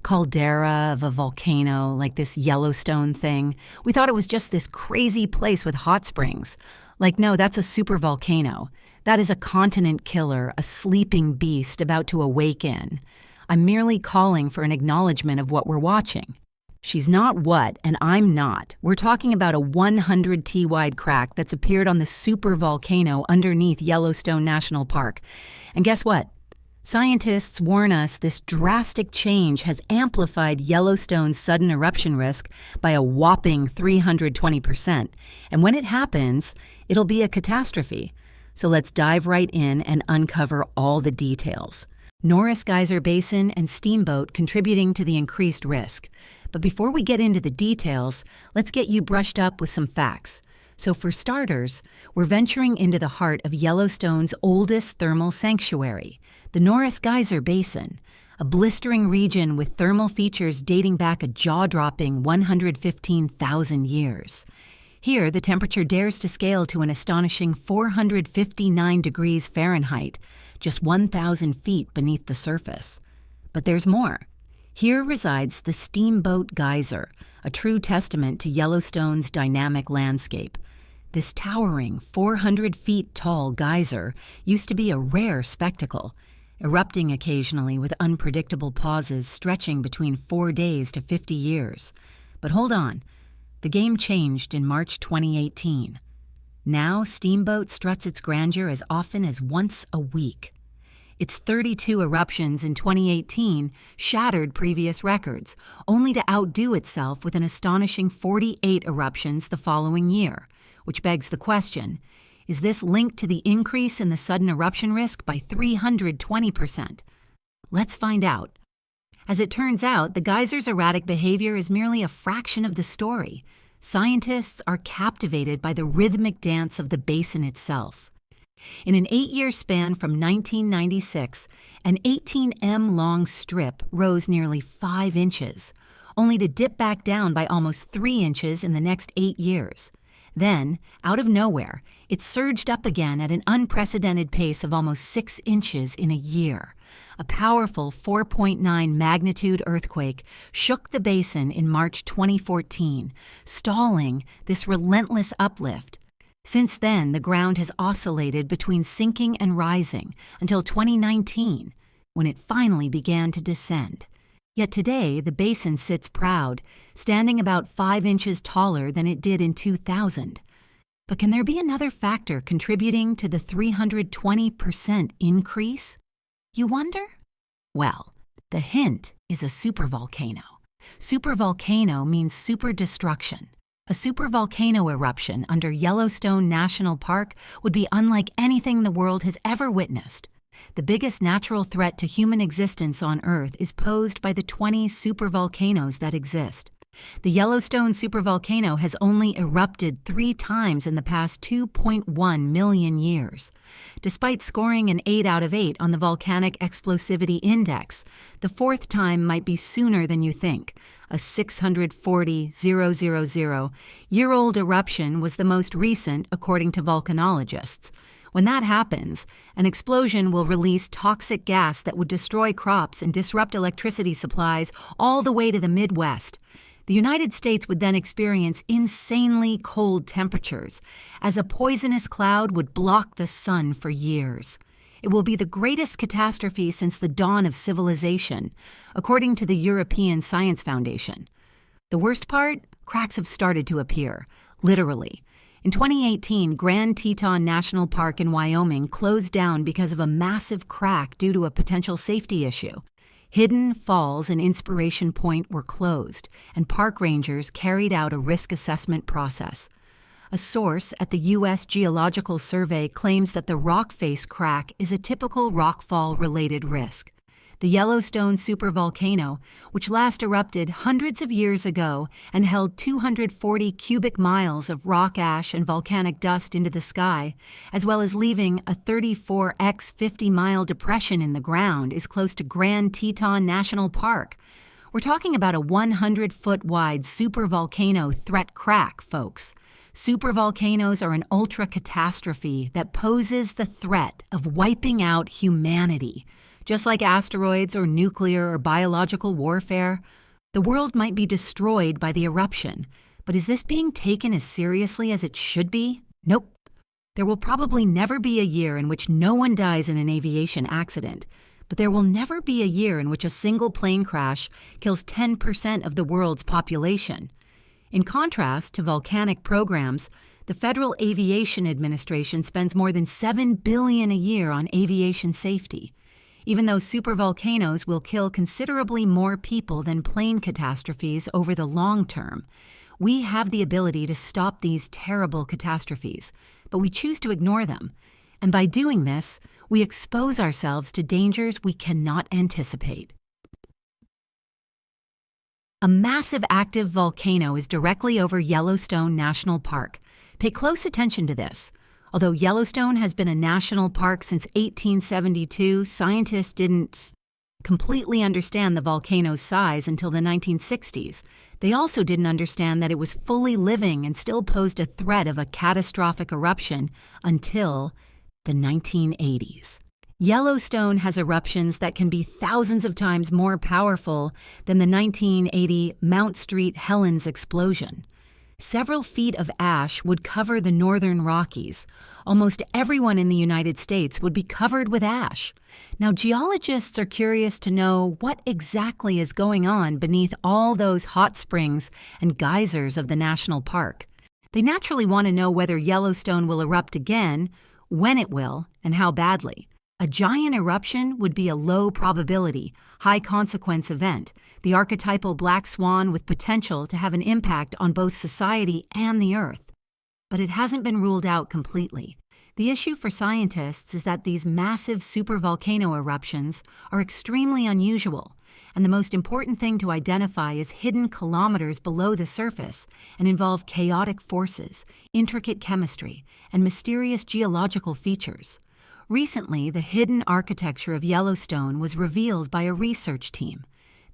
caldera of a volcano, like this Yellowstone thing. We thought it was just this crazy place with hot springs. Like, no, that's a supervolcano. That is a continent killer, a sleeping beast about to awaken. I'm merely calling for an acknowledgement of what we're watching. She's not what, and I'm not. We're talking about a 100 T wide crack that's appeared on the supervolcano underneath Yellowstone National Park. And guess what? Scientists warn us this drastic change has amplified Yellowstone's sudden eruption risk by a whopping 320%. And when it happens, it'll be a catastrophe. So let's dive right in and uncover all the details. Norris Geyser Basin and Steamboat contributing to the increased risk. But before we get into the details, let's get you brushed up with some facts. So for starters, we're venturing into the heart of Yellowstone's oldest thermal sanctuary, the Norris Geyser Basin, a blistering region with thermal features dating back a jaw-dropping 115,000 years. Here, the temperature dares to scale to an astonishing 459 degrees Fahrenheit, just 1,000 feet beneath the surface. But there's more. Here resides the Steamboat Geyser, a true testament to Yellowstone's dynamic landscape. This towering, 400 feet tall geyser used to be a rare spectacle, erupting occasionally with unpredictable pauses stretching between 4 days to 50 years. But hold on, the game changed in March 2018. Now Steamboat struts its grandeur as often as once a week. Its 32 eruptions in 2018 shattered previous records, only to outdo itself with an astonishing 48 eruptions the following year, which begs the question, is this linked to the increase in the sudden eruption risk by 320%? Let's find out. As it turns out, the geyser's erratic behavior is merely a fraction of the story. Scientists are captivated by the rhythmic dance of the basin itself. In an 8-year span from 1996, an 18-m-long strip rose nearly 5 inches, only to dip back down by almost 3 inches in the next 8 years. Then, out of nowhere, it surged up again at an unprecedented pace of almost 6 inches in a year. A powerful 4.9 magnitude earthquake shook the basin in March 2014, stalling this relentless uplift. Since then, the ground has oscillated between sinking and rising until 2019, when it finally began to descend. Yet today, the basin sits proud, standing about 5 inches taller than it did in 2000. But can there be another factor contributing to the 320% increase? You wonder? Well, the hint is a supervolcano. Supervolcano means super destruction. A supervolcano eruption under Yellowstone National Park would be unlike anything the world has ever witnessed. The biggest natural threat to human existence on Earth is posed by the 20 supervolcanoes that exist. The Yellowstone supervolcano has only erupted 3 times in the past 2.1 million years. Despite scoring an 8 out of 8 on the Volcanic Explosivity Index, the 4th time might be sooner than you think. A 640,000-year-old eruption was the most recent, according to volcanologists. When that happens, an explosion will release toxic gas that would destroy crops and disrupt electricity supplies all the way to the Midwest. The United States would then experience insanely cold temperatures, as a poisonous cloud would block the sun for years. It will be the greatest catastrophe since the dawn of civilization, according to the European Science Foundation. The worst part? Cracks have started to appear, literally. In 2018, Grand Teton National Park in Wyoming closed down because of a massive crack due to a potential safety issue. Hidden Falls and Inspiration Point were closed, and park rangers carried out a risk assessment process. A source at the U.S. Geological Survey claims that the rock face crack is a typical rockfall-related risk. The Yellowstone supervolcano, which last erupted hundreds of years ago and held 240 cubic miles of rock ash and volcanic dust into the sky, as well as leaving a 34x 50-mile depression in the ground, is close to Grand Teton National Park. We're talking about a 100-foot-wide supervolcano threat crack, folks. Supervolcanoes are an ultra-catastrophe that poses the threat of wiping out humanity. Just like asteroids or nuclear or biological warfare, the world might be destroyed by the eruption. But is this being taken as seriously as it should be? Nope. There will probably never be a year in which no one dies in an aviation accident, but there will never be a year in which a single plane crash kills 10% of the world's population. In contrast to volcanic programs, the Federal Aviation Administration spends more than $7 billion a year on aviation safety. Even though supervolcanoes will kill considerably more people than plane catastrophes over the long term, we have the ability to stop these terrible catastrophes, but we choose to ignore them. And by doing this, we expose ourselves to dangers we cannot anticipate. A massive active volcano is directly over Yellowstone National Park. Pay close attention to this. Although Yellowstone has been a national park since 1872, scientists didn't completely understand the volcano's size until the 1960s. They also didn't understand that it was fully living and still posed a threat of a catastrophic eruption until the 1980s. Yellowstone has eruptions that can be thousands of times more powerful than the 1980 Mount St. Helens explosion. Several feet of ash would cover the northern Rockies. Almost everyone in the United States would be covered with ash. Now, geologists are curious to know what exactly is going on beneath all those hot springs and geysers of the national park. They naturally want to know whether Yellowstone will erupt again, when it will, and how badly. A giant eruption would be a low probability, high consequence event, the archetypal black swan with potential to have an impact on both society and the Earth. But it hasn't been ruled out completely. The issue for scientists is that these massive supervolcano eruptions are extremely unusual, and the most important thing to identify is hidden kilometers below the surface and involve chaotic forces, intricate chemistry, and mysterious geological features. Recently, the hidden architecture of Yellowstone was revealed by a research team.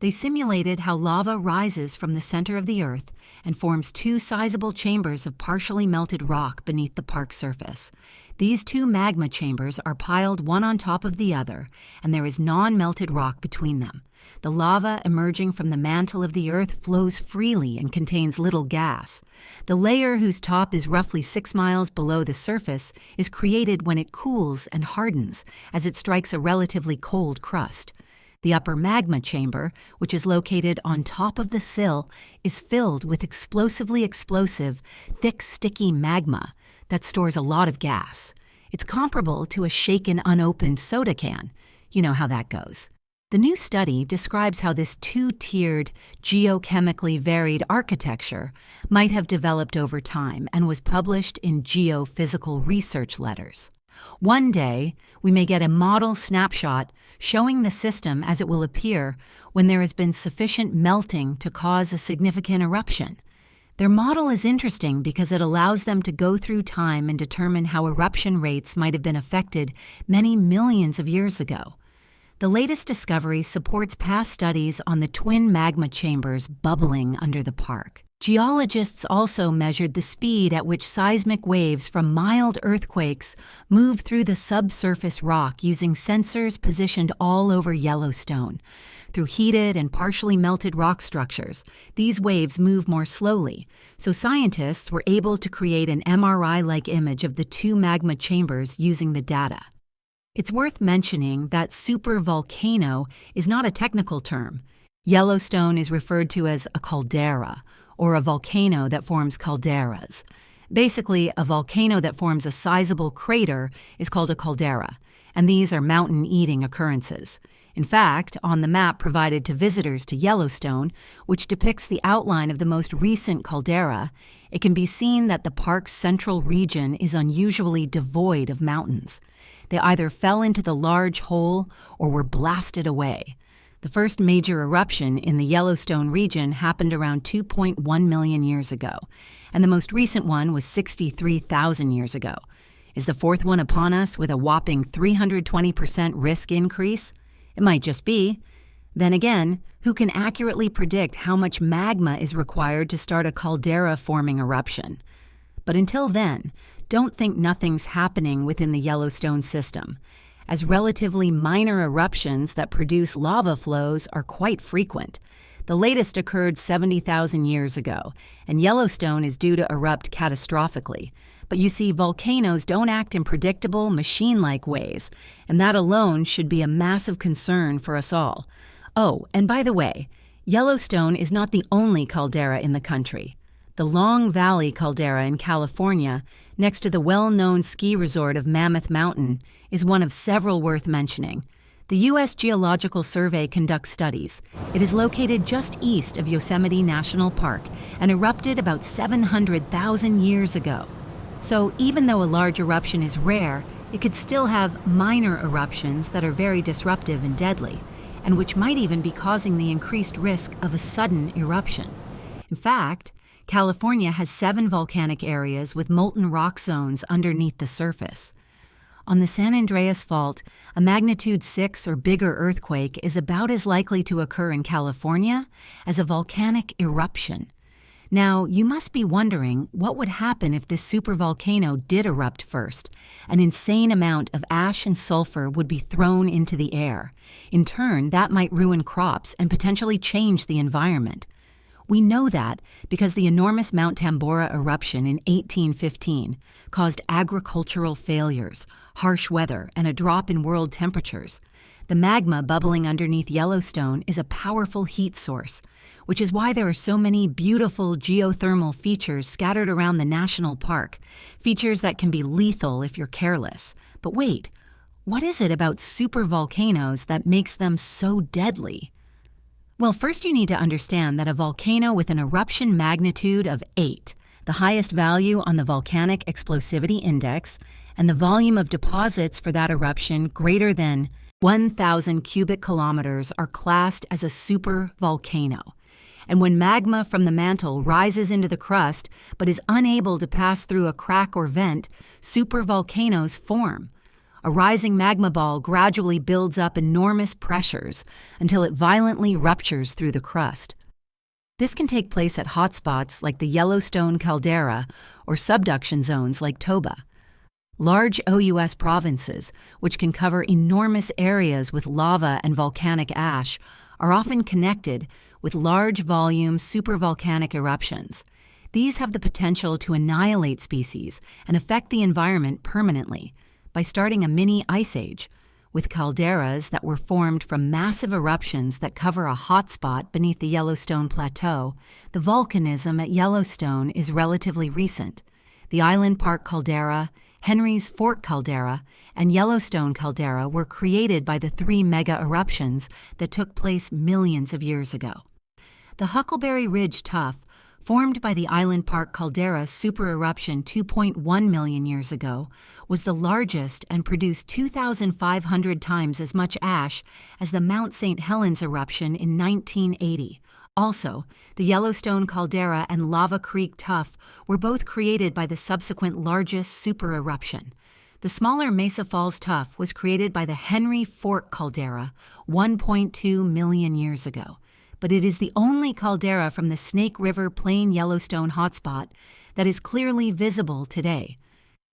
They simulated how lava rises from the center of the Earth and forms two sizable chambers of partially melted rock beneath the park's surface. These two magma chambers are piled one on top of the other, and there is non-melted rock between them. The lava emerging from the mantle of the Earth flows freely and contains little gas. The layer whose top is roughly 6 miles below the surface is created when it cools and hardens as it strikes a relatively cold crust. The upper magma chamber, which is located on top of the sill, is filled with explosively explosive, thick, sticky magma that stores a lot of gas. It's comparable to a shaken, unopened soda can. You know how that goes. The new study describes how this two-tiered, geochemically varied architecture might have developed over time and was published in Geophysical Research Letters. One day, we may get a model snapshot showing the system as it will appear when there has been sufficient melting to cause a significant eruption. Their model is interesting because it allows them to go through time and determine how eruption rates might have been affected many millions of years ago. The latest discovery supports past studies on the twin magma chambers bubbling under the park. Geologists also measured the speed at which seismic waves from mild earthquakes move through the subsurface rock using sensors positioned all over Yellowstone. Through heated and partially melted rock structures, these waves move more slowly, so scientists were able to create an MRI-like image of the two magma chambers using the data. It's worth mentioning that supervolcano is not a technical term. Yellowstone is referred to as a caldera, or a volcano that forms calderas. Basically, a volcano that forms a sizable crater is called a caldera, and these are mountain-eating occurrences. In fact, on the map provided to visitors to Yellowstone, which depicts the outline of the most recent caldera, it can be seen that the park's central region is unusually devoid of mountains. They either fell into the large hole or were blasted away. The first major eruption in the Yellowstone region happened around 2.1 million years ago, and the most recent one was 63,000 years ago. Is the fourth one upon us with a whopping 320% risk increase? It might just be. Then again, who can accurately predict how much magma is required to start a caldera-forming eruption? But until then, don't think nothing's happening within the Yellowstone system. as relatively minor eruptions that produce lava flows are quite frequent. The latest occurred 70,000 years ago, and Yellowstone is due to erupt catastrophically. But you see, volcanoes don't act in predictable, machine-like ways, and that alone should be a massive concern for us all. Oh, and by the way, Yellowstone is not the only caldera in the country. The Long Valley caldera in California, next to the well-known ski resort of Mammoth Mountain, is one of several worth mentioning. The U.S. Geological Survey conducts studies. It is located just east of Yosemite National Park and erupted about 700,000 years ago. So even though a large eruption is rare, it could still have minor eruptions that are very disruptive and deadly, and which might even be causing the increased risk of a sudden eruption. In fact, California has 7 volcanic areas with molten rock zones underneath the surface. On the San Andreas Fault, a magnitude 6 or bigger earthquake is about as likely to occur in California as a volcanic eruption. Now, you must be wondering what would happen if this supervolcano did erupt first. An insane amount of ash and sulfur would be thrown into the air. In turn, that might ruin crops and potentially change the environment. We know that because the enormous Mount Tambora eruption in 1815 caused agricultural failures, harsh weather, and a drop in world temperatures. The magma bubbling underneath Yellowstone is a powerful heat source, which is why there are so many beautiful geothermal features scattered around the national park, features that can be lethal if you're careless. But wait, what is it about supervolcanoes that makes them so deadly? Well, first you need to understand that a volcano with an eruption magnitude of 8, the highest value on the Volcanic Explosivity Index, and the volume of deposits for that eruption greater than 1,000 cubic kilometers are classed as a supervolcano. And when magma from the mantle rises into the crust but is unable to pass through a crack or vent, supervolcanoes form. A rising magma ball gradually builds up enormous pressures until it violently ruptures through the crust. This can take place at hotspots like the Yellowstone caldera or subduction zones like Toba. Large OUS provinces, which can cover enormous areas with lava and volcanic ash, are often connected with large volume supervolcanic eruptions. These have the potential to annihilate species and affect the environment permanently by starting a mini ice age, with calderas that were formed from massive eruptions that cover a hotspot beneath the Yellowstone Plateau. The volcanism at Yellowstone is relatively recent. The Island Park caldera, Henry's Fort caldera, and Yellowstone caldera were created by the 3 mega eruptions that took place millions of years ago. The Huckleberry Ridge tuff, formed by the Island Park caldera supereruption 2.1 million years ago, was the largest and produced 2,500 times as much ash as the Mount St. Helens eruption in 1980. Also, the Yellowstone caldera and Lava Creek tuff were both created by the subsequent largest supereruption. The smaller Mesa Falls tuff was created by the Henry Fort caldera 1.2 million years ago, but it is the only caldera from the Snake River Plain Yellowstone hotspot that is clearly visible today.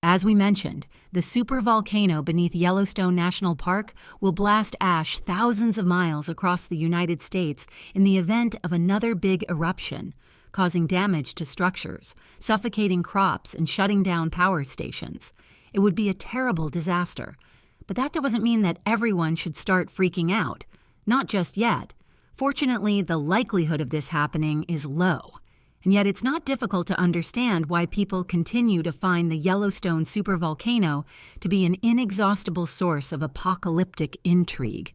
As we mentioned, the supervolcano beneath Yellowstone National Park will blast ash thousands of miles across the United States in the event of another big eruption, causing damage to structures, suffocating crops, and shutting down power stations. It would be a terrible disaster. But that doesn't mean that everyone should start freaking out. Not just yet. Fortunately, the likelihood of this happening is low. And yet it's not difficult to understand why people continue to find the Yellowstone supervolcano to be an inexhaustible source of apocalyptic intrigue.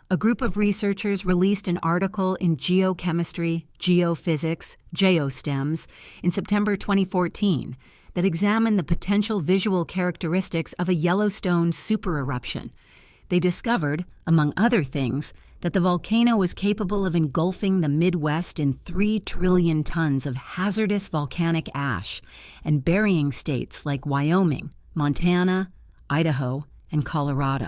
A group of researchers released an article in Geochemistry, Geophysics, Geostems in September 2014 that examined the potential visual characteristics of a Yellowstone supereruption. They discovered, among other things, that the volcano was capable of engulfing the Midwest in 3 trillion tons of hazardous volcanic ash and burying states like Wyoming, Montana, Idaho, and Colorado.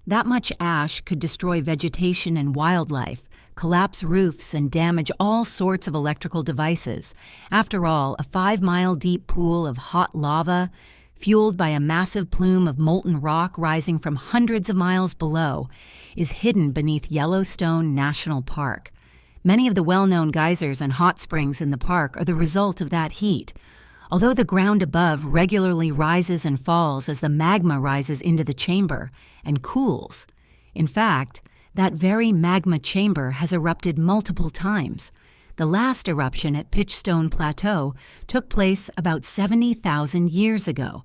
That much ash could destroy vegetation and wildlife, collapse roofs, and damage all sorts of electrical devices. After all, a 5-mile deep pool of hot lava fueled by a massive plume of molten rock rising from hundreds of miles below, is hidden beneath Yellowstone National Park. Many of the well-known geysers and hot springs in the park are the result of that heat. Although the ground above regularly rises and falls as the magma rises into the chamber and cools. In fact, that very magma chamber has erupted multiple times. The last eruption at Pitchstone Plateau took place about 70,000 years ago,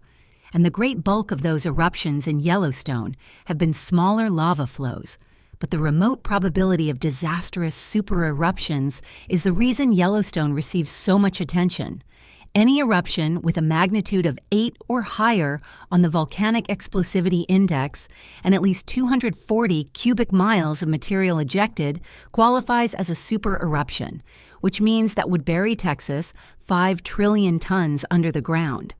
and the great bulk of those eruptions in Yellowstone have been smaller lava flows. But the remote probability of disastrous super-eruptions is the reason Yellowstone receives so much attention. Any eruption with a magnitude of 8 or higher on the Volcanic Explosivity Index and at least 240 cubic miles of material ejected qualifies as a super-eruption, which means that would bury Texas 5 trillion tons under the ground.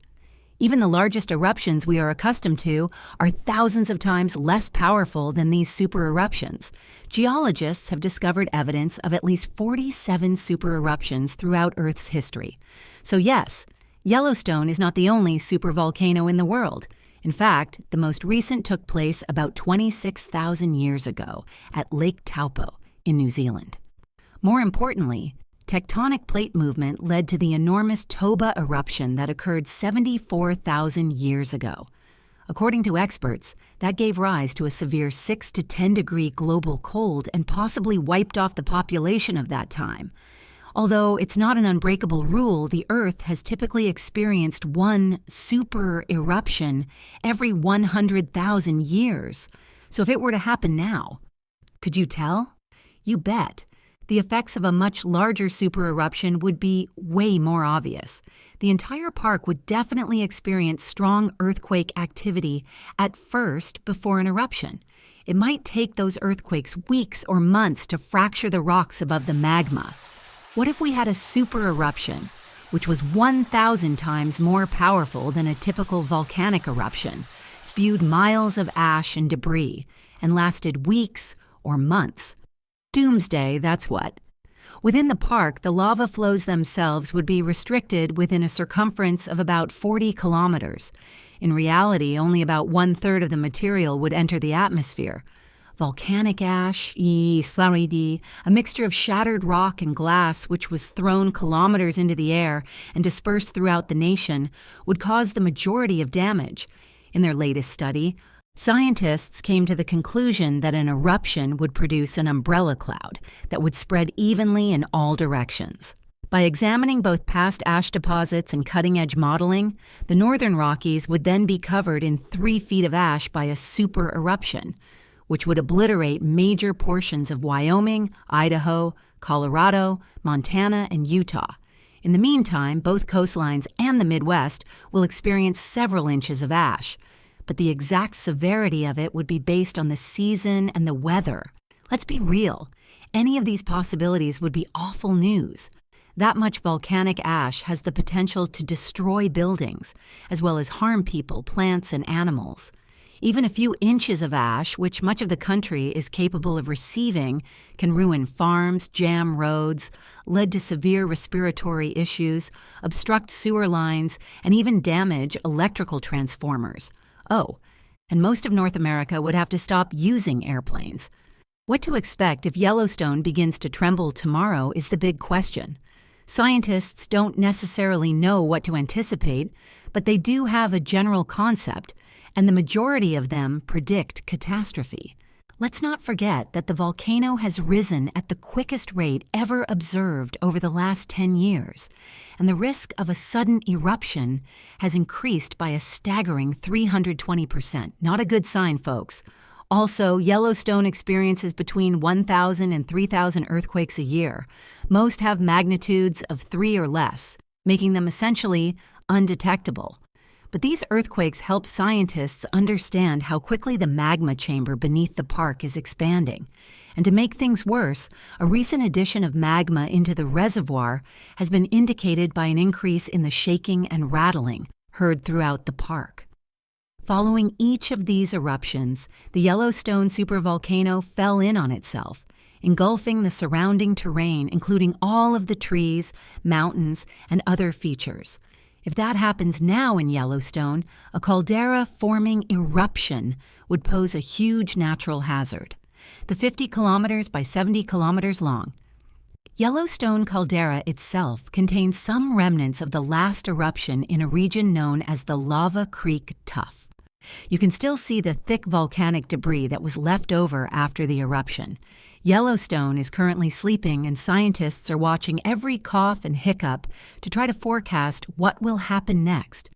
Even the largest eruptions we are accustomed to are thousands of times less powerful than these super-eruptions. Geologists have discovered evidence of at least 47 super-eruptions throughout Earth's history. So yes, Yellowstone is not the only supervolcano in the world. In fact, the most recent took place about 26,000 years ago at Lake Taupo in New Zealand. More importantly, tectonic plate movement led to the enormous Toba eruption that occurred 74,000 years ago. According to experts, that gave rise to a severe 6 to 10 degree global cold and possibly wiped off the population of that time. Although it's not an unbreakable rule, the Earth has typically experienced one super eruption every 100,000 years. So if it were to happen now, could you tell? You bet. The effects of a much larger super-eruption would be way more obvious. The entire park would definitely experience strong earthquake activity at first before an eruption. It might take those earthquakes weeks or months to fracture the rocks above the magma. What if we had a super-eruption, which was 1,000 times more powerful than a typical volcanic eruption, spewed miles of ash and debris, and lasted weeks or months? Doomsday, that's what. Within the park, the lava flows themselves would be restricted within a circumference of about 40 kilometers. In reality, only about 1/3 of the material would enter the atmosphere. Volcanic ash, a mixture of shattered rock and glass which was thrown kilometers into the air and dispersed throughout the nation, would cause the majority of damage. In their latest study, scientists came to the conclusion that an eruption would produce an umbrella cloud that would spread evenly in all directions. By examining both past ash deposits and cutting-edge modeling, the northern Rockies would then be covered in 3 feet of ash by a super eruption, which would obliterate major portions of Wyoming, Idaho, Colorado, Montana, and Utah. In the meantime, both coastlines and the Midwest will experience several inches of ash, but the exact severity of it would be based on the season and the weather. Let's be real. Any of these possibilities would be awful news. That much volcanic ash has the potential to destroy buildings, as well as harm people, plants, and animals. Even a few inches of ash, which much of the country is capable of receiving, can ruin farms, jam roads, lead to severe respiratory issues, obstruct sewer lines, and even damage electrical transformers. Oh, and most of North America would have to stop using airplanes. What to expect if Yellowstone begins to tremble tomorrow is the big question. Scientists don't necessarily know what to anticipate, but they do have a general concept, and the majority of them predict catastrophe. Let's not forget that the volcano has risen at the quickest rate ever observed over the last 10 years, and the risk of a sudden eruption has increased by a staggering 320%. Not a good sign, folks. Also, Yellowstone experiences between 1,000 and 3,000 earthquakes a year. Most have magnitudes of 3 or less, making them essentially undetectable. But these earthquakes help scientists understand how quickly the magma chamber beneath the park is expanding. And to make things worse, a recent addition of magma into the reservoir has been indicated by an increase in the shaking and rattling heard throughout the park. Following each of these eruptions, the Yellowstone supervolcano fell in on itself, engulfing the surrounding terrain, including all of the trees, mountains, and other features. If that happens now in Yellowstone, a caldera forming eruption would pose a huge natural hazard. The 50 kilometers by 70 kilometers long Yellowstone caldera itself contains some remnants of the last eruption in a region known as the Lava Creek Tuff. You can still see the thick volcanic debris that was left over after the eruption. Yellowstone is currently sleeping, and scientists are watching every cough and hiccup to try to forecast what will happen next.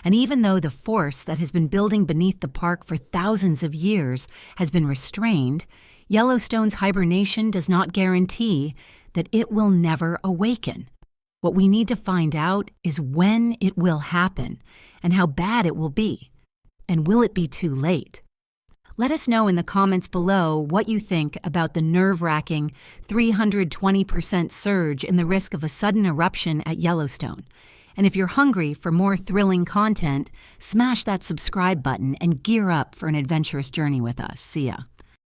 And even though the force that has been building beneath the park for thousands of years has been restrained, Yellowstone's hibernation does not guarantee that it will never awaken. What we need to find out is when it will happen and how bad it will be. And will it be too late? Let us know in the comments below what you think about the nerve-wracking 320% surge in the risk of a sudden eruption at Yellowstone. And if you're hungry for more thrilling content, smash that subscribe button and gear up for an adventurous journey with us. See ya.